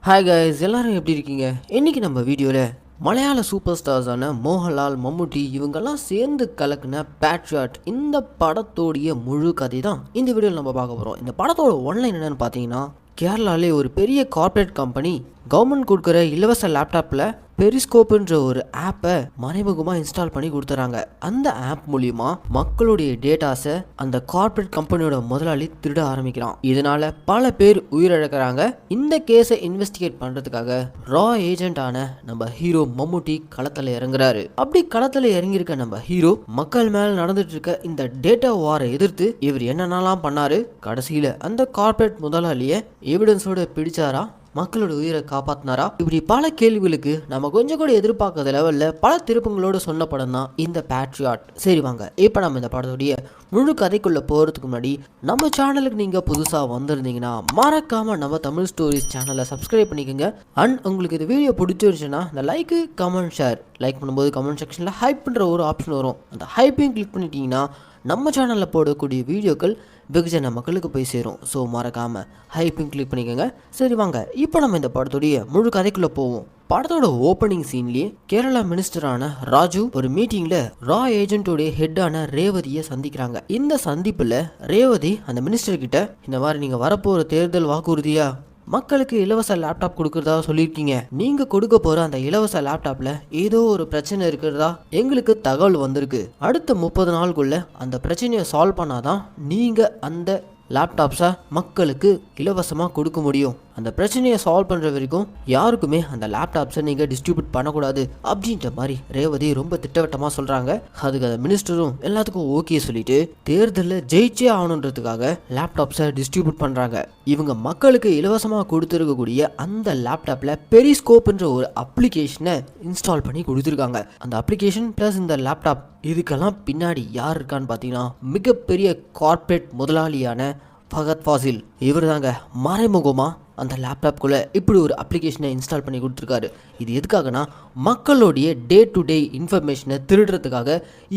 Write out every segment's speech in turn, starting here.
Hi guys, எல்லாரும் எப்படி இருக்கீங்க? இன்னைக்கு நம்ம வீடியோவில் மலையாள சூப்பர் ஸ்டார்ஸான மோகன்லால், மம்முட்டி இவங்கெல்லாம் சேர்ந்து கலக்குன பேட்ரியாட் இந்த படத்தோடைய முழு கதை தான் இந்த வீடியோவில் நம்ம பார்க்க போகிறோம். இந்த படத்தோட ஒன்லைன் என்னன்னு பார்த்தீங்கன்னா, கேரளாலே ஒரு பெரிய கார்ப்பரேட் கம்பெனி கவர்மெண்ட் கொடுக்குற இலவச லேப்டாப்பில் பெரிஸ்கோப்புன்ற ஒரு ஆப்பை மறைமுகமாக இன்ஸ்டால் பண்ணி கொடுத்துறாங்க. அந்த ஆப் மூலியமா மக்களுடைய டேட்டாஸை அந்த கார்ப்பரேட் கம்பெனியோட முதலாளி திருட ஆரம்பிக்கிறான். இதனால பல பேர் உயிரிழக்கிறாங்க. இந்த கேஸை இன்வெஸ்டிகேட் பண்றதுக்காக ரா ஏஜென்டான நம்ம ஹீரோ மம்முட்டி களத்தில் இறங்குறாரு. அப்படி களத்தில் இறங்கியிருக்க நம்ம ஹீரோ மக்கள் மேல நடந்துட்டு இருக்க இந்த டேட்டா வாரை எதிர்த்து இவர் என்னென்னலாம் பண்ணாரு, கடைசியில அந்த கார்ப்பரேட் முதலாளியை எவிடன்ஸோட பிடிச்சாரா, மக்களோட உயிரை காப்பாத்தினாரா, இப்படி பல கேள்விகளுக்கு நம்ம கொஞ்சம் கூட எதிர்பார்க்காத லெவல்ல பல திருப்பங்களோட சொன்ன படம் தான் இந்த பேட்ரியாட். சரி வாங்க, இப்போ நம்ம இந்த படத்துடைய முழு கதைக்குள்ள போறதுக்கு முன்னாடி நம்ம சேனலுக்கு நீங்க புதுசா வந்திருந்தீங்கன்னா மறக்காம நம்ம தமிழ் ஸ்டோரிஸ் சேனலை சப்ஸ்கிரைப் பண்ணிக்கோங்க. அண்ட் உங்களுக்கு இந்த வீடியோ பிடிச்சிருந்துச்சுன்னா இந்த லைக், கமெண்ட், ஷேர். லைக் பண்ணும்போது கமெண்ட் செக்ஷன்ல ஹைப் பண்ற ஒரு ஆப்ஷன் வரும். அந்த ஹைப்பையும் கிளிக் பண்ணிட்டீங்கன்னா நம்ம சேனலில் போடக்கூடிய வீடியோக்கள் வெகுஜன மக்களுக்கு போய் சேரும். ஸோ மறக்காமல் ஹைப்பிங் கிளிக் பண்ணிக்கோங்க. சரி வாங்க, இப்போ நம்ம இந்த படத்துடைய முழு கதைக்குள்ளே போவோம். படத்தோட ஓப்பனிங் சீன்லேயே கேரளா மினிஸ்டரான ராஜு ஒரு மீட்டிங்ல ரா ஏஜென்ட்டோடைய ஹெட்டான ரேவதியை சந்திக்கிறாங்க. இந்த சந்திப்புல ரேவதி அந்த மினிஸ்டர் கிட்ட, இந்த மாதிரி நீங்க வரப்போற தேர்தல் வாக்குறுதியா மக்களுக்கு இலவச லேப்டாப் கொடுக்கறதா சொல்லியிருக்கீங்க. நீங்க கொடுக்க போற அந்த இலவச லேப்டாப்ல ஏதோ ஒரு பிரச்சனை இருக்கிறதா எங்களுக்கு தகவல் வந்திருக்கு. அடுத்த 30 நாளுக்குள்ள அந்த பிரச்சனையை சால்வ் பண்ணாதான் நீங்க அந்த லேப்டாப்ஸை மக்களுக்கு இலவசமாக கொடுக்க முடியும். அந்த பிரச்சனையை சால்வ் பண்ணுற வரைக்கும் யாருக்குமே அந்த லேப்டாப்ஸை நீங்கள் டிஸ்ட்ரிபியூட் பண்ணக்கூடாது அப்படின்ற மாதிரி ரேவதி ரொம்ப திட்டவட்டமாக சொல்கிறாங்க. அதுக்கு அந்த மினிஸ்டரும் எல்லாத்துக்கும் ஓகே சொல்லிட்டு தேர்தலில் ஜெயிச்சே ஆகணுன்றதுக்காக லேப்டாப்ஸை டிஸ்ட்ரிபியூட் பண்ணுறாங்க. இவங்க மக்களுக்கு இலவசமாக கொடுத்துருக்கக்கூடிய அந்த லேப்டாப்பில் பெரிஸ்கோப்ன்ற ஒரு அப்ளிகேஷனை இன்ஸ்டால் பண்ணி கொடுத்துருக்காங்க. அந்த அப்ளிகேஷன் ப்ளஸ் இந்த லேப்டாப் இதுக்கெல்லாம் பின்னாடி யார் இருக்கான்னு பார்த்தீங்கன்னா, மிகப்பெரிய கார்ப்பரேட் முதலாளியான ஃபஹத் ஃபாசில். இவர் தாங்க மறைமுகமாக அந்த லேப்டாப்குள்ளே இப்படி ஒரு அப்ளிகேஷனை இன்ஸ்டால் பண்ணி கொடுத்துருக்காரு. இது எதுக்காகனா, மக்களுடைய டே டு டே இன்ஃபர்மேஷனை திருடுறதுக்காக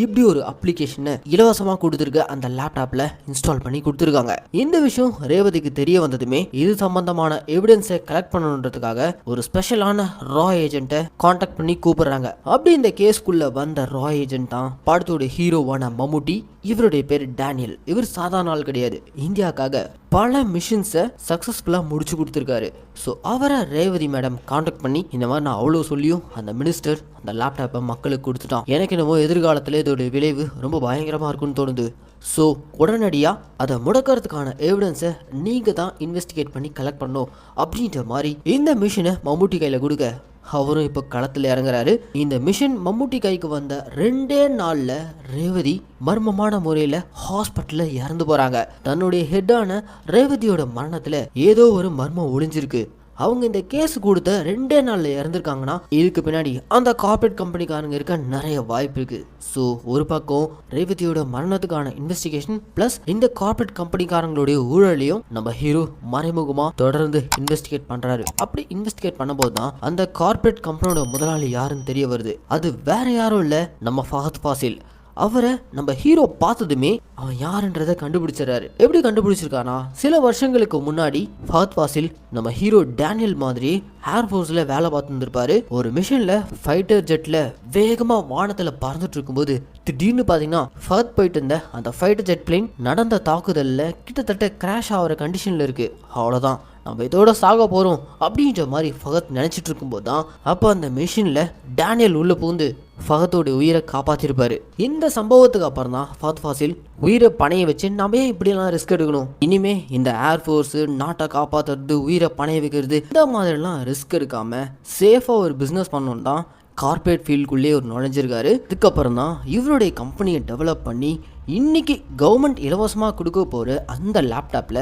இப்படி ஒரு அப்ளிகேஷனை இலவசமாக கொடுத்துருக்க அந்த லேப்டாப்பில் இன்ஸ்டால் பண்ணி கொடுத்துருக்காங்க. இந்த விஷயம் ரேவதிக்கு தெரிய வந்ததுமே இது சம்பந்தமான எவிடன்ஸை கலெக்ட் பண்ணணுன்றதுக்காக ஒரு ஸ்பெஷலான ரா ஏஜென்ட்டை கான்டாக்ட் பண்ணி கூப்பிடுறாங்க. அப்படி இந்த கேஸ்குள்ளே வந்த ரா ஏஜென்ட் தான் படத்தோட ஹீரோவான மம்முட்டி. இவருடைய பேர் டேனியல். இவர் சாதாரண ஆள் கிடையாது. இந்தியாவுக்காக பல மிஷன்ஸை சக்ஸஸ்ஃபுல்லாக முடிச்சு கொடுத்துருக்காரு. ஸோ அவரை ரேவதி மேடம் கான்டாக்ட் பண்ணி, இந்த மாதிரி நான் அவ்வளோ சொல்லியும் அந்த மினிஸ்டர் அந்த லேப்டாப்பை மக்களுக்கு கொடுத்துட்டான். எனக்கு என்னமோ எதிர்காலத்தில் இதோட விளைவு ரொம்ப பயங்கரமாக இருக்குன்னு தோணுது. ஸோ உடனடியாக அதை முடக்கிறதுக்கான எவிடன்ஸை நீங்கள் தான் இன்வெஸ்டிகேட் பண்ணி கலெக்ட் பண்ணணும் அப்படின்ற மாதிரி இந்த மிஷினை மம்முட்டி கையில் கொடுக்க அவரும் இப்போ களத்தில் இறங்குறாரு. இந்த மிஷன் மம்முட்டி கைக்கு வந்த 2 நாளில் ரேவதி மர்மமான முறையில் ஹாஸ்பிட்டலில் இறந்து போகிறாங்க. தன்னுடைய ஹெட்டான ரேவதியோட மரணத்தில் ஏதோ ஒரு மர்மம் ஒளிஞ்சிருக்கு. அவங்க இந்த கேஸ் கொடுத்த 2 நாளில் இறந்துருக்காங்கன்னா இதுக்கு பின்னாடி அந்த கார்ப்பரேட் கம்பெனிக்காரங்க இருக்க நிறைய வாய்ப்பு இருக்கு. ஸோ ஒரு பக்கம் ரேவதியோட மரணத்துக்கான இன்வெஸ்டிகேஷன் பிளஸ் இந்த கார்ப்பரேட் கம்பெனிக்காரங்களுடைய ஊழலையும் நம்ம ஹீரோ மறைமுகமா தொடர்ந்து இன்வெஸ்டிகேட் பண்றாரு. அப்படி இன்வெஸ்டிகேட் பண்ணும்போது தான் அந்த கார்ப்பரேட் கம்பெனியோட முதலாளி யாருன்னு தெரிய வருது. அது வேற யாரும் இல்ல, நம்ம ஃபஹத் ஃபாசில். அவரை நம்ம ஹீரோ பார்த்ததுமே அவன் யாருன்றதை கண்டுபிடிச்சிடறாரு. எப்படி கண்டுபிடிச்சிருக்கானா, சில வருஷங்களுக்கு முன்னாடி ஃபஹத் ஃபாசில் நம்ம ஹீரோ டேனியல் மாதிரி ஏர்ஃபோர்ஸில் வேலை பார்த்துருந்துருப்பாரு. ஒரு மிஷனில் ஃபைட்டர் ஜெட்டில் வேகமாக வானத்தில் பறந்துட்டு இருக்கும்போது திடீர்னு பார்த்தீங்கன்னா ஃபஹத் போயிட்டு இருந்த அந்த ஃபைட்டர் ஜெட் பிளேன் நடந்த தாக்குதலில் கிட்டத்தட்ட கிராஷ் ஆகிற கண்டிஷனில் இருக்கு. அவ்வளோதான், நம்ம இதோட சாக போகிறோம் அப்படின்ற மாதிரி ஃபஹத் நினச்சிட்டு இருக்கும்போது தான் அப்போ அந்த மிஷினில் டேனியல் உள்ளே பூந்து ஃபஹத்தோட உயிரை காப்பாற்றிருப்பாரு. இந்த சம்பவத்துக்கு அப்புறம் தான் ஃபஹத் ஃபாசில் உயிரை பணைய வச்சு நம்ம ஏன் இப்படிலாம் ரிஸ்க் எடுக்கணும், இனிமே இந்த ஏர்ஃபோர்ஸு நாட்டை காப்பாற்றுறது, உயிரை பணைய வைக்கிறது, இந்த மாதிரிலாம் ரிஸ்க் எடுக்காம சேஃபாக ஒரு பிஸ்னஸ் பண்ணணும் தான் கார்ப்பரேட் ஃபீல்டுக்குள்ளே ஒரு நுழைஞ்சிருக்காரு. இதுக்கப்புறம் தான் இவருடைய கம்பெனியை டெவலப் பண்ணி இன்னைக்கு கவர்மெண்ட் இலவசமாக கொடுக்க போகிற அந்த லேப்டாப்பில்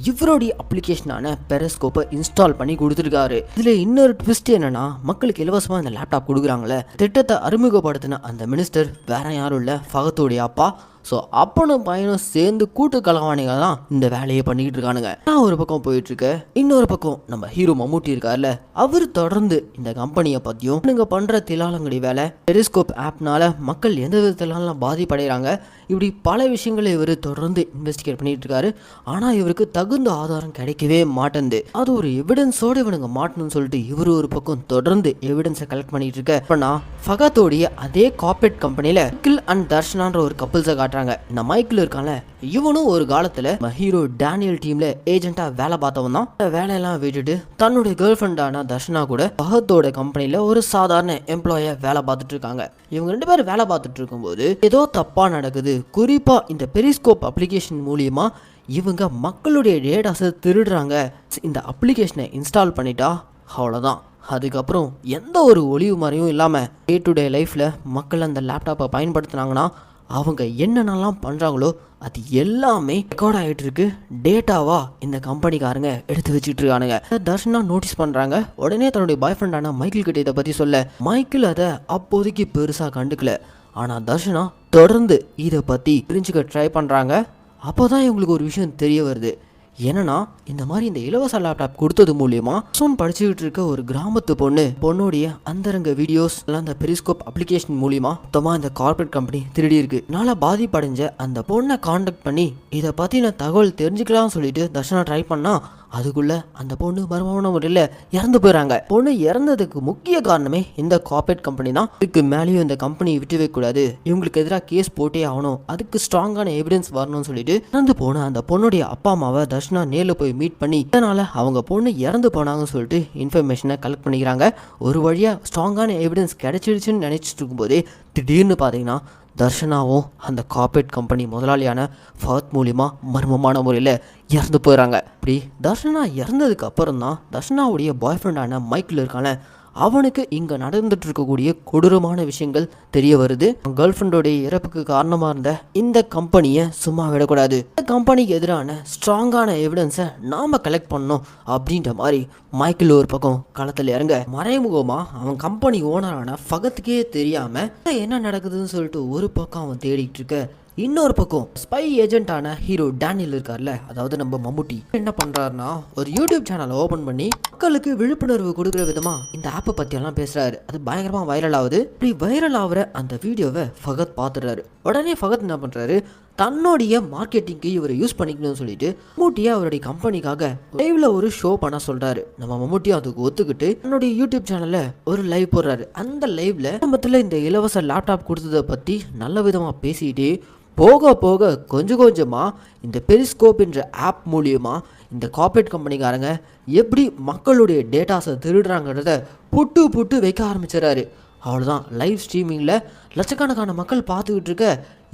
இவருடைய அப்ளிகேஷனான பெரிஸ்கோப்பை இன்ஸ்டால் பண்ணி கொடுத்துருக்காரு. இதில் இன்னொரு ட்விஸ்ட் என்னன்னா, மக்களுக்கு இலவசமாக இந்த லேப்டாப் கொடுக்குறாங்களே, திட்டத்தை அறிமுகப்படுத்தின அந்த மினிஸ்டர் வேற யாரும் இல்லை, ஃபஹத்தோடைய அப்பா ஸோ அப்பனும் பையனும் சேர்ந்து கூட்டு கலவாணிங்க தான் இந்த வேலையை பண்ணிக்கிட்டு இருக்கானுங்க. நான் ஒரு பக்கம் போயிட்டு இருக்கேன், இன்னொரு பக்கம் நம்ம ஹீரோ மம்முட்டி இருக்கார்ல, அவர் தொடர்ந்து இந்த கம்பெனியை பற்றியும் நீங்க பண்ற திலாலங்கடி வேலை, பெரிஸ்கோப் ஆப்னால மக்கள் எந்த விதத்திலாம் பாதிப்படைகிறாங்க, இப்படி பல விஷயங்களை இவர் தொடர்ந்து இன்வெஸ்டிகேட் பண்ணிட்டு இருக்காரு. ஆனால் இவருக்கு தகுந்த ஆதாரம் கிடைக்கவே மாட்டேங்குது. அது ஒரு எவிடன்ஸோடு இவனுங்க மாட்டணும்னு சொல்லிட்டு இவர் ஒரு பக்கம் தொடர்ந்து எவிடன்ஸை கலெக்ட் பண்ணிட்டு இருக்க. அப்பனா ஃபகத்தோடைய அதே கார்பரேட் கம்பெனியில் மைக்கிள் அண்ட் தர்ஷனான்ற ஒரு கப்பிள்ஸை காட்டுறாங்க. இந்த மைக்கிள் இருக்கான்ல, இவனும் ஒரு காலத்தில் ஹீரோ டேனியல் டீம்ல ஏஜென்ட்டா வேலை பார்த்தவன் தான். வேலையெல்லாம் விட்டுட்டு தன்னுடைய கேர்ள் ஃப்ரெண்டான தர்ஷனா கூட ஃபகத்தோட கம்பெனியில் ஒரு சாதாரண எம்ப்ளாயை வேலை பார்த்துட்டு இருக்காங்க. இவங்க 2 பேரும் வேலை பார்த்துட்டு இருக்கும்போது ஏதோ தப்பா நடக்குது. குறிப்பா இந்த பெரிஸ்கோப் அப்ளிகேஷன் மூலியமா இவங்க மக்களுடைய டேட்டாஸை திருடுறாங்க. இந்த அப்ளிகேஷனை இன்ஸ்டால் பண்ணிட்டா அவ்வளோதான். அதுக்கப்புறம் எந்த ஒரு ஒளிவு மறையும் இல்லாமல் டே டு டே லைஃப்பில் மக்கள் அந்த லேப்டாப்பை பயன்படுத்தினாங்கன்னா அவங்க என்னென்னலாம் பண்ணுறாங்களோ அது எல்லாமே ரெக்கார்ட் ஆகிட்டு இருக்கு. டேட்டாவா இந்த கம்பெனிக்காரங்க எடுத்து வச்சுட்டு இருக்கானுங்க. தர்ஷனா நோட்டீஸ் பண்ணுறாங்க. உடனே தன்னுடைய பாய் ஃப்ரெண்டான மைக்கிள் கிட்ட இதை பற்றி சொல்ல, மைக்கிள் அதை அப்போதைக்கு பெருசாக கண்டுக்கல. ஆனால் தர்ஷனா தொடர்ந்து இதை பற்றி தெரிஞ்சுக்க ட்ரை பண்ணுறாங்க. அப்போ தான் இவங்களுக்கு ஒரு விஷயம் தெரிய வருது. என்னன்னா, இந்த மாதிரி இந்த இலவச லேப்டாப் கொடுத்தது மூலியமா படிச்சுக்கிட்டு இருக்க ஒரு கிராமத்து பொண்ணுடைய அந்தரங்க வீடியோஸ் எல்லாம் இந்த பெரிஸ்கோப் அப்ளிகேஷன் மூலியமா மொத்தமா இந்த கார்பரேட் கம்பெனி திருடி இருக்கு. நாள பாதிப்படைஞ்ச அந்த பொண்ணை கான்டாக்ட் பண்ணி இதை பத்தின தகவல் தெரிஞ்சுக்கலாம்னு சொல்லிட்டு தர்ஷனா ட்ரை பண்ணா, அதுக்குள்ள அந்த பொண்ணு மர்மமான முறையில் இறந்து போயிடறாங்க. பொண்ணு இறந்ததுக்கு முக்கிய காரணமே இந்த கார்பரேட் கம்பெனி தான். இதுக்கு மேலேயும் இந்த கம்பெனி விட்டு வைக்கக்கூடாது, இவங்களுக்கு எதிராக கேஸ் போட்டே ஆகணும், அதுக்கு ஸ்ட்ராங்கான எவிடன்ஸ் வரணும்னு சொல்லிட்டு இறந்து போன அந்த பொண்ணுடைய அப்பா அம்மாவை தர்ஷனா நேரில் போய் மீட் பண்ணி இதனால அவங்க பொண்ணு இறந்து போனாங்கன்னு சொல்லிட்டு இன்ஃபர்மேஷனை கலெக்ட் பண்ணிக்கிறாங்க. ஒரு வழியாக ஸ்ட்ராங்கான எவிடன்ஸ் கிடைச்சிடுச்சுன்னு நினைச்சிட்டு இருக்கும்போதே திடீர்னு பார்த்தீங்கன்னா தர்ஷனாவும் அந்த கார்பரேட் கம்பெனி முதலாளியான ஃபஹத் மூலிமா மர்மமான முறையில் இறந்து போயிடறாங்க. இப்படி தர்ஷனா இறந்ததுக்கு அப்புறம் தான் தர்ஷனாவுடைய பாய் ஃப்ரெண்டான மைக்கிள் இருக்கான, அவனுக்கு இங்கே நடந்துட்டு இருக்கக்கூடிய கொடூரமான விஷயங்கள் தெரிய வருது. கேர்ள் ஃப்ரெண்டோடைய இறப்புக்கு காரணமாக இருந்த இந்த கம்பெனியை சும்மா விடக்கூடாது, இந்த கம்பெனிக்கு எதிரான ஸ்ட்ராங்கான எவிடன்ஸை நாம கலெக்ட் பண்ணோம் அப்படின்ற மாதிரி மைக்கிள் ஒரு பக்கம் களத்தில் இறங்க, மறைமுகமா அவன் கம்பெனி ஓனரான ஃபகத்துக்கே தெரியாம என்ன நடக்குதுன்னு சொல்லிட்டு ஒரு பக்கம் அவன் தேடிட்டு இருக்க. இன்னொரு பக்கம் ஸ்பை ஏஜென்ட்டான ஹீரோ டேனியல் இருக்கார்ல, அதாவது நம்ம மம்முட்டி, என்ன பண்றாருன்னா ஒரு யூடியூப் சேனலை ஓபன் பண்ணி மக்களுக்கு விழிப்புணர்வு கொடுக்குற விதமா இந்த ஆப்பை பத்தி எல்லாம் பேசுறாரு. அது பயங்கரமா வைரல் ஆகுது. இப்படி வைரல் ஆகுற அந்த வீடியோவை ஃபகத் பார்த்துறாரு. உடனே ஃபகத் என்ன பண்றாரு, தன்னுடைய மார்க்கெட்டிங்க்கு இவரை யூஸ் பண்ணிக்கணும்னு சொல்லிட்டு மம்முட்டியை அவருடைய கம்பெனிக்காக லைவ்ல ஒரு ஷோ பண்ண சொல்றாரு. நம்ம மம்முட்டியும் அதுக்கு ஒத்துக்கிட்டு தன்னுடைய யூடியூப் சேனல்ல ஒரு லைவ் போடுறாரு. அந்த லைவ்ல குடும்பத்தில் இந்த இலவச லேப்டாப் கொடுத்ததை பத்தி நல்ல விதமா பேசிட்டு போக போக கொஞ்சம் கொஞ்சமாக இந்த பெரிஸ்கோப் என்ற ஆப் மூலியமா இந்த கார்பரேட் கம்பெனிக்காரங்க எப்படி மக்களுடைய டேட்டாஸை திருடுறாங்கிறத புட்டு வைக்க ஆரம்பிச்சிடறாரு. அவ்வளோதான், லைவ் ஸ்ட்ரீமிங்கில் லட்சக்கணக்கான மக்கள் பார்த்துக்கிட்டு இருக்க.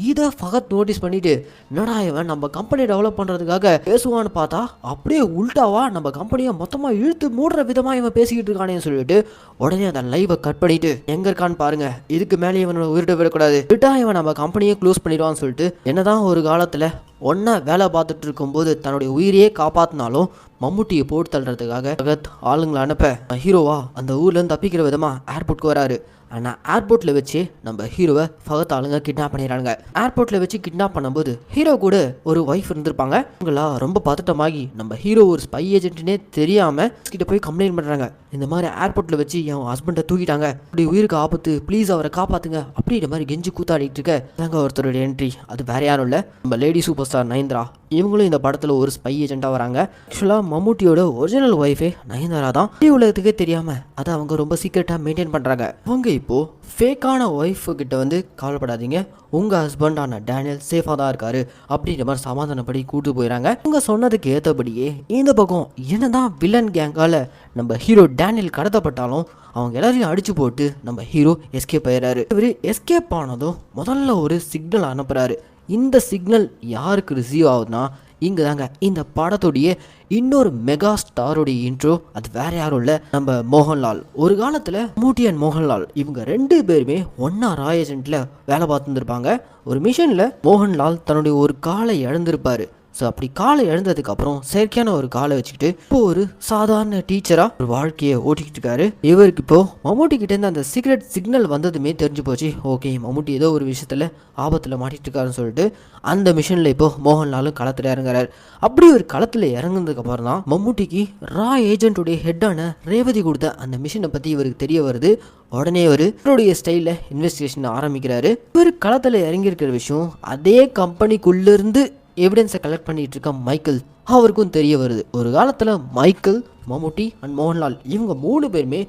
இதை ஃபகத் நோட்டீஸ் பண்ணிட்டு, என்னடா இவன் நம்ம கம்பெனி டெவலப் பண்ணுறதுக்காக பேசுவான்னு பார்த்தா அப்படியே உல்டாவா நம்ம கம்பெனியை மொத்தமாக இழுத்து மூடுற விதமாக இவன் பேசிக்கிட்டு இருக்கானேன்னு சொல்லிட்டு உடனே அந்த லைவை கட் பண்ணிட்டு எங்கே இருக்கான்னு பாருங்க, இதுக்கு மேலே இவனை உயிரிட்ட விடக்கூடாது, விட்டா இவன் நம்ம கம்பெனியை க்ளோஸ் பண்ணிடுவான்னு சொல்லிட்டு, என்னதான் ஒரு காலத்தில் ஒன்றா வேலை பார்த்துட்டு இருக்கும்போது தன்னுடைய உயிரையே காப்பாற்றினாலும் மம்முட்டியை போட்டு தள்ளுறதுக்காக ஃபகத் ஆளுங்களை அனுப்ப ஹீரோவா அந்த ஊர்லேருந்து தப்பிக்கிற விதமாக ஏர்போர்ட்க்கு வராரு. ஆனால் ஏர்போர்ட்டில் வச்சு நம்ம ஹீரோவை ஃபகத் ஆளுங்க கிட்னாப் பண்ணிடுறாங்க. ஏர்போர்ட்டில் வச்சு கிட்னாப் பண்ணும்போது ஹீரோ கூட ஒரு ஒய்ஃப் இருந்திருப்பாங்க. அவங்களா ரொம்ப பதட்டமாகி நம்ம ஹீரோ ஒரு ஸ்பை ஏஜென்ட்னே தெரியாமல் கிட்ட போய் கம்ப்ளைண்ட் பண்ணுறாங்க. இந்த மாதிரி ஏர்போர்ட்டில் வச்சு என் ஹஸ்பண்டை தூக்கிட்டாங்க, அப்படி உயிருக்கு ஆபத்து, ப்ளீஸ் அவரை காப்பாற்றுங்க அப்படின்ற மாதிரி கெஞ்சி கூத்தாடிட்டு இருக்க. அங்கே ஒருத்தருடைய என்ட்ரி, அது வேற யாரும் இல்லை, நம்ம லேடி சூப்பர் ஸ்டார் நயன்தாரா. இவங்களும் இந்த படத்தில் ஒரு ஸ்பை ஏஜென்ட்டாக வராங்க. ஆக்சுவலாக மம்முட்டியோட ஒரிஜினல் ஒய்ஃபே நயன்தாரா தான். உலகத்துக்கே தெரியாமல் அதை அவங்க ரொம்ப சீக்கிரட்டாக மெயின்டைன் பண்ணுறாங்க. அவங்க இப்போ ஃபேக்கான ஒய்ஃபு கிட்ட வந்து கவலைப்படாதீங்க, உங்கள் ஹஸ்பண்டான டேனியல் சேஃபாக தான் இருக்காரு அப்படின்ற மாதிரி சமாதானப்படி கூட்டு போயிடறாங்க. இவங்க சொன்னதுக்கு ஏற்றபடியே இந்த பக்கம் என்னதான் வில்லன் கேங்கால் நம்ம ஹீரோ டேனியல் கடத்தப்பட்டாலும் அவங்க எல்லாரையும் அடிச்சு போட்டு நம்ம ஹீரோ எஸ்கேப் ஆயிடுறாரு. இவர் எஸ்கேப் ஆனதும் முதல்ல ஒரு சிக்னல் அனுப்புகிறாரு. இந்த சிக்னல் யாருக்கு ரிசீவ் ஆகுதுன்னா இங்கே தாங்க இந்த படத்துடைய இன்னொரு மெகா ஸ்டாரோடைய இன்ட்ரோ. அது வேற யாரும் இல்லை, நம்ம மோகன்லால். ஒரு காலத்தில் மம்முட்டி அண்ட் மோகன்லால் இவங்க 2 பேருமே ஒன்னா ராய் ஏஜென்ட்ல வேலை பார்த்துருந்துருப்பாங்க. ஒரு மிஷனில் மோகன்லால் தன்னுடைய ஒரு காலை இழந்திருப்பாரு. ஸோ அப்படி காலை எழுந்ததுக்கப்புறம் செயற்கையான ஒரு காலை வச்சுக்கிட்டு இப்போ ஒரு சாதாரண டீச்சராக ஒரு வாழ்க்கையை ஓட்டிக்கிட்டு இருக்காரு. இவருக்கு இப்போ மம்முட்டி கிட்டேருந்து அந்த சீக்ரெட் சிக்னல் வந்ததுமே தெரிஞ்சு போச்சு. ஓகே, மம்முட்டி ஏதோ ஒரு விஷயத்தில் ஆபத்தில் மாட்டிட்டு இருக்காருன்னு சொல்லிட்டு அந்த மிஷனில் இப்போ மோகன்லாலும் களத்தில் இறங்குறாரு. அப்படி ஒரு களத்தில் இறங்குனதுக்கு அப்புறம் தான் மம்முட்டிக்கு ரா ஏஜென்ட்டுடைய ஹெட்டான ரேவதி கொடுத்த அந்த மிஷனை பற்றி இவருக்கு தெரிய வருது. உடனே இவருடைய ஸ்டைலில் இன்வெஸ்டிகேஷன் ஆரம்பிக்கிறாரு. இவர் களத்தில் இறங்கியிருக்கிற விஷயம் அதே கம்பெனிக்குள்ளேருந்து எவிடன்ஸை கலெக்ட் பண்ணிட்டு இருக்க மைக்கேல் அவருக்கும் தெரிய வருது. ஒரு காலத்தில் மைக்கேல், மம்முட்டி அண்ட் மோகன்லால் இவங்க 3 பேருமே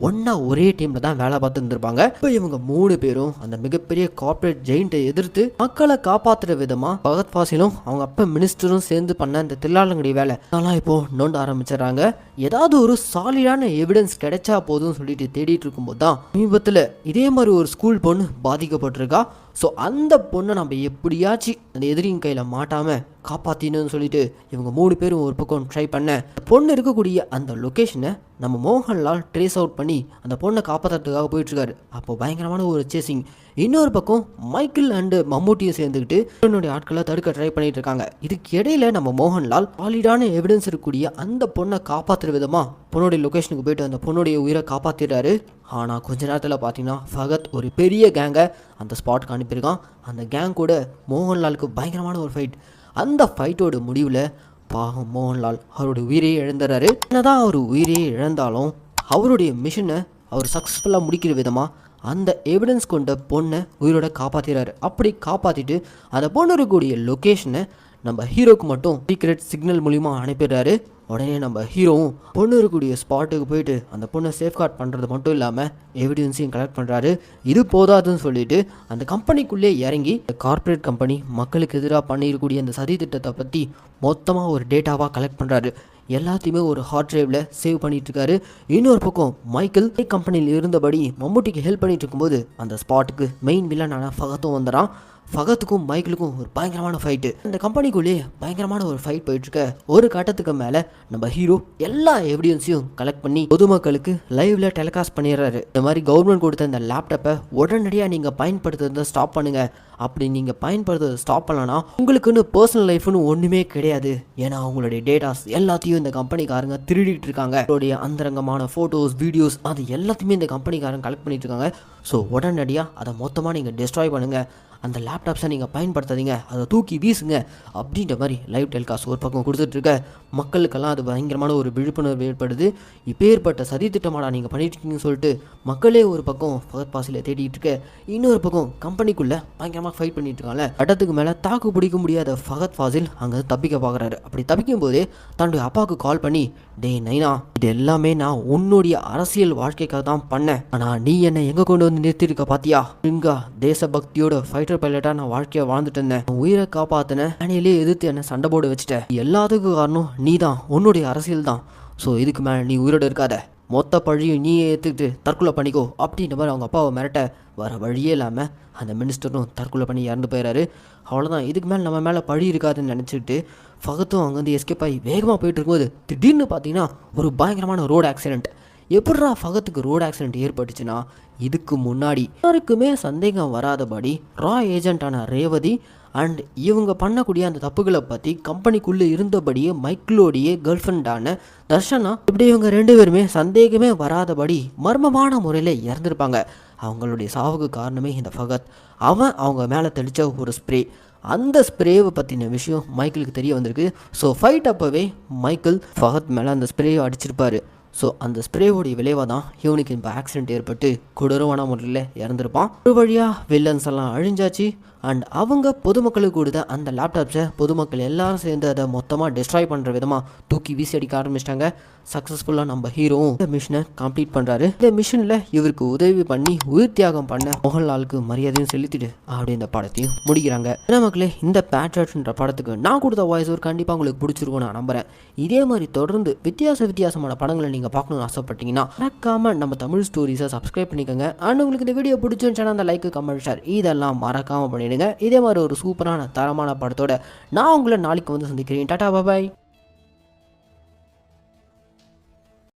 ஒன்றா ஒரே டீமில் தான் வேலை பார்த்து இருந்திருப்பாங்க. இப்போ இவங்க 3 பேரும் அந்த மிகப்பெரிய கார்ப்பரேட் ஜெயிண்ட்டை எதிர்த்து மக்களை காப்பாற்றுற விதமாக பகத் ஃபாசிலும் அவங்க அப்பா மினிஸ்டரும் சேர்ந்து பண்ண இந்த தில்லாலங்கடி வேலை அதெல்லாம் இப்போ நோண்ட ஆரம்பிச்சிடறாங்க. ஏதாவது ஒரு சாலிடான எவிடன்ஸ் கிடைச்சா போதும்னு சொல்லிட்டு தேடிட்டு இருக்கும்போது தான் சமீபத்தில் இதே மாதிரி ஒரு ஸ்கூல் பொண்ணு பாதிக்கப்பட்டிருக்கா. ஸோ அந்த பொண்ணை நம்ம எப்படியாச்சும் அந்த எதிரியின் கையில் மாட்டாமல் காப்பாற்றினு சொல்லிட்டு இவங்க 3 பேரும் ஒரு பக்கம் ட்ரை பண்ண பொண்ணு இருக்கக்கூடிய அந்த லொக்கேஷனை நம்ம மோகன்லால் ட்ரேஸ் அவுட் பண்ணி அந்த பொண்ணை காப்பாற்றுறதுக்காக போயிட்டுருக்காரு. அப்போ பயங்கரமான ஒரு சேசிங். இன்னொரு பக்கம் மைக்கேல் அண்டு மம்முட்டியும் சேர்ந்துக்கிட்டு பொண்ணுடைய ஆட்களை தடுக்க ட்ரை பண்ணிட்டு இருக்காங்க. இதுக்கு இடையில நம்ம மோகன்லால் சாலிடான எவிடன்ஸ் இருக்கக்கூடிய அந்த பொண்ணை காப்பாற்றுற விதமாக பொண்ணுடைய லொக்கேஷனுக்கு போயிட்டு அந்த பொண்ணுடைய உயிரை காப்பாற்றிடுறாரு. ஆனால் கொஞ்ச நேரத்தில் பார்த்தீங்கன்னா ஃபகத் ஒரு பெரிய கேங்கை அந்த ஸ்பாட்டுக்கு அனுப்பியிருக்கான். அந்த கேங் கூட மோகன்லாலுக்கு பயங்கரமான ஒரு ஃபைட். அந்த ஃபைட்டோட முடிவில் பாவம் மோகன்லால் அவருடைய உயிரையே இழந்துறாரு. என்னதான் அவர் உயிரையே இழந்தாலும் அவருடைய மிஷனை அவர் சக்ஸஸ்ஃபுல்லாக முடிக்கிற விதமாக அந்த எவிடன்ஸ் கொண்ட பொண்ணை உயிரோட காப்பாற்றிடுறாரு. அப்படி காப்பாற்றிட்டு அந்த பொண்ணு இருக்கக்கூடிய லொக்கேஷனை நம்ம ஹீரோக்கு மட்டும் சீக்ரெட் சிக்னல் மூலிமா அனுப்பிடுறாரு. உடனே நம்ம ஹீரோவும் பொண்ணு இருக்கக்கூடிய ஸ்பாட்டுக்கு போயிட்டு அந்த பொண்ணை சேஃப்கார்ட் பண்ணுறது மட்டும் இல்லாமல் எவிடன்ஸையும் கலெக்ட் பண்ணுறாரு. இது போதாதுன்னு சொல்லிட்டு அந்த கம்பெனிக்குள்ளே இறங்கி கார்ப்பரேட் கம்பெனி மக்களுக்கு எதிராக பண்ணியிருக்கக்கூடிய அந்த சதி திட்டத்தை பற்றி மொத்தமாக ஒரு டேட்டாவாக கலெக்ட் பண்ணுறாரு. எல்லாத்தையுமே ஒரு ஹார்ட் டிரைவில் சேவ் பண்ணிட்டு இருக்காரு. இன்னொரு பக்கம் மைக்கேல் கம்பெனியில் இருந்தபடி மம்முட்டிக்கு ஹெல்ப் பண்ணிட்டு இருக்கும்போது அந்த ஸ்பாட்டுக்கு மெயின் வில்லனான ஃபகத்தும் வந்துடுறான். ஃபகத்துக்கும் மைக்கேலுக்கும் ஒரு பயங்கரமான ஃபைட்டு. அந்த கம்பெனிக்குள்ளேயே பயங்கரமான ஒரு ஃபைட் போயிட்டுருக்க ஒரு கட்டத்துக்கு மேலே நம்ம ஹீரோ எல்லா எவிடன்ஸையும் கலெக்ட் பண்ணி பொதுமக்களுக்கு லைவ்ல டெலிகாஸ்ட் பண்ணிடுறாரு. இந்த மாதிரி கவர்மெண்ட் கொடுத்த இந்த லேப்டாப்பை உடனடியாக நீங்கள் பயன்படுத்துறதை ஸ்டாப் பண்ணுங்க. அப்படி நீங்கள் பயன்படுத்துறதை ஸ்டாப் பண்ணலன்னா உங்களுக்குன்னு பர்சனல் லைஃப்னு ஒன்றுமே கிடையாது. ஏன்னா அவங்களுடைய டேட்டாஸ் எல்லாத்தையும் இந்த கம்பெனிக்காரங்க திருடிட்டு இருக்காங்க. அவருடைய அந்தரங்கமான ஃபோட்டோஸ், வீடியோஸ் அது எல்லாத்தையுமே இந்த கம்பெனிக்காரங்க கலெக்ட் பண்ணிட்டு இருக்காங்க. ஸோ உடனடியாக அதை மொத்தமாக நீங்கள் டெஸ்ட்ராய் பண்ணுங்கள். அந்த லேப்டாப்ஸை நீங்கள் பயன்படுத்தாதீங்க, அதை தூக்கி வீசுங்க அப்படின்ற மாதிரி லைவ் டெலிகாஸ்ட் ஒரு பக்கம் கொடுத்துட்ருக்க மக்களுக்கெல்லாம் அது பயங்கரமான ஒரு விழிப்புணர்வு ஏற்படுது. இப்போ ஏற்பட்ட சதி திட்டமாடா நீங்கள் பண்ணிட்டுருக்கீங்கன்னு சொல்லிட்டு மக்களே ஒரு பக்கம் ஃபகத் ஃபாசிலை தேடிட்டு இருக்க, இன்னொரு பக்கம் கம்பெனிக்குள்ளே பயங்கரமாக ஃபைட் பண்ணிட்டு இருக்காங்க. இடத்துக்கு மேலே தாக்கு பிடிக்க முடியாத ஃபகத் ஃபாசில் அங்கே தப்பிக்க பார்க்குறாரு. அப்படி தப்பிக்கும் போதே தன்னுடைய அப்பாவுக்கு கால் பண்ணி, டே நைனா, இது எல்லாமே நான் உன்னுடைய அரசியல் வாழ்க்கைக்காக தான் பண்ணேன். ஆனால் நீ என்னை எங்கே கொண்டு வந்து நிறுத்திருக்க பாத்தியா? இங்க தேசபக்தியோட ஃபைட்டர் பைலட்டாக நான் வாழ்க்கையை வாழ்ந்துட்டு இருந்தேன். உயிரை காப்பாற்றினேன், அணிலே எதிர்த்து என்னை சண்டை போட வச்சுட்டேன். எல்லாத்துக்கும் காரணம் நீ தான், உன்னுடைய அரசியல் தான். ஸோ இதுக்கு மேலே நீ உயிரோடு இருக்காத, மொத்த பழியும் நீயே ஏற்றுக்கிட்டு தற்கொலை பண்ணிக்கோ அப்படின்ற மாதிரி அவங்க அப்பாவை மிரட்ட வர வழியே இல்லாமல் அந்த மினிஸ்டரும் தற்கொலை பண்ணி இறந்து போயிடறாரு. அவ்வளோதான், இதுக்கு மேலே நம்ம மேலே பழி இருக்காதுன்னு நினச்சிக்கிட்டு ஃபகத்தும் அங்கேருந்து எஸ்கேப் ஆகி வேகமாக போயிட்டு இருக்கும்போது திடீர்னு பார்த்தீங்கன்னா ஒரு பயங்கரமான ரோடு ஆக்சிடென்ட். எப்படிரா ஃபகத்துக்கு ரோடு ஆக்சிடென்ட் ஏற்பட்டுச்சுன்னா, இதுக்கு முன்னாடி யாருக்குமே சந்தேகம் வராதபடி ரா ஏஜென்ட்டான ரேவதி அண்ட் இவங்க பண்ணக்கூடிய அந்த தப்புகளை பற்றி கம்பெனிக்குள்ளே இருந்தபடியே மைக்கிளோடைய கேர்ள் ஃப்ரெண்டான தர்ஷனா இப்படி இவங்க 2 பேருமே சந்தேகமே வராதபடி மர்மமான முறையில் இறந்துருப்பாங்க. அவங்களுடைய சாவுக்கு காரணமே இந்த ஃபகத். அவன் அவங்க மேலே தெளித்த ஒரு ஸ்ப்ரே, அந்த ஸ்ப்ரேவை பற்றின விஷயம் மைக்கேலுக்கு தெரிய வந்திருக்கு. ஸோ ஃபைட் அப்போவே மைக்கேல் ஃபகத் மேலே அந்த ஸ்ப்ரேவை அடிச்சிருப்பார். ஸோ அந்த ஸ்ப்ரேவோடைய விளைவாக தான் இவனுக்கு இப்போ ஆக்சிடென்ட் ஏற்பட்டு கொடூரமான முறையில் இறந்துருப்பான். ஒரு வழியாக வில்லன்ஸ் எல்லாம் அழிஞ்சாச்சு. அண்ட் அவங்க பொதுமக்களுக்கு கொடுத்த அந்த லேப்டாப்ஸை பொதுமக்கள் எல்லாரும் சேர்ந்து அதை மொத்தமாக டெஸ்ட்ராய் பண்ணுற விதமாக தூக்கி வீசி அடிக்க ஆரம்பிச்சிட்டாங்க. சக்ஸஸ்ஃபுல்லாக நம்ம ஹீரோவும் இந்த மிஷனை கம்ப்ளீட் பண்ணுறாரு. இந்த மிஷனில் இவருக்கு உதவி பண்ணி உயிர் தியாகம் பண்ண மோகன்லாலுக்கு மரியாதையும் செலுத்திட்டு அப்படி இந்த படத்தையும் முடிக்கிறாங்க. மக்களே, இந்த பேட்ரியாட்ன்ற படத்துக்கு நான் கொடுத்த வாய்ஸ் ஒரு கண்டிப்பாக உங்களுக்கு பிடிச்சிருக்கும் நான் நம்புகிறேன். இதே மாதிரி தொடர்ந்து வித்தியாசமான படங்களை நீங்கள் பார்க்கணும்னு ஆசைப்பட்டீங்கன்னா மறக்காம நம்ம தமிழ் ஸ்டோரிஸை சப்ஸ்கிரைப் பண்ணிக்கோங்க. அண்ட் உங்களுக்கு இந்த வீடியோ பிடிச்சிருந்துச்சுன்னா அந்த லைக், கமெண்ட், ஷேர் இதெல்லாம் மறக்காமல் பண்ணிடுங்க. இதே மாதிரி ஒரு சூப்பரான தரமான படத்தோட நான் உங்களை நாளைக்கு வந்து சந்திக்கிறேன். டாடா, பாய்.